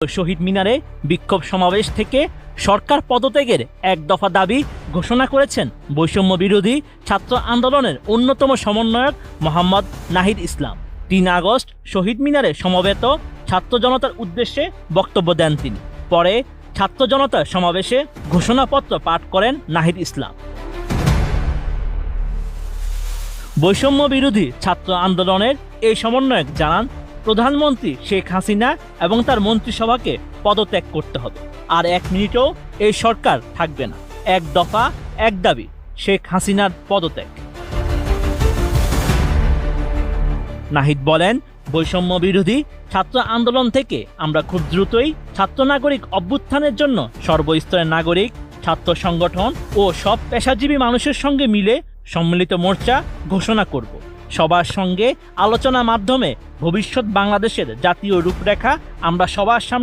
শহীদ মিনারে বিক্ষোভ সমাবেশ থেকে সরকার পদত্যাগের এক দফা দাবি ঘোষণা করেছেন বৈষম্য বিরোধী ছাত্র আন্দোলনের অন্যতম সমন্বয়ক মোহাম্মদ নাহিদ ইসলাম। ৩ আগস্ট শহীদ মিনারে সমবেত ছাত্র জনতার উদ্দেশ্যে বক্তব্য দেন তিনি। পরে ছাত্র জনতার সমাবেশে ঘোষণাপত্র পাঠ করেন নাহিদ ইসলাম। বৈষম্য বিরোধী ছাত্র আন্দোলনের এই সমন্বয়ক জানান, প্রধানমন্ত্রী শেখ হাসিনা এবং তার মন্ত্রিসভাকে পদত্যাগ করতে হবে। আর 1 মিনিটও এই সরকার থাকবে না। এক দফা এক দাবি, শেখ হাসিনার পদত্যাগ। নাহিদ বলেন, বৈষম্য বিরোধী ছাত্র আন্দোলন থেকে আমরা খুব দ্রুতই ছাত্র নাগরিক অভ্যুত্থানের জন্য সর্বস্তরের নাগরিক, ছাত্র সংগঠন ও সব পেশাজীবী মানুষের সঙ্গে মিলে সম্মিলিত মোর্চা ঘোষণা করব। সবার সঙ্গে আলোচনার মাধ্যমে ভবিষ্যৎ বাংলাদেশের জাতীয় রূপরেখা আমরা সবার সামনে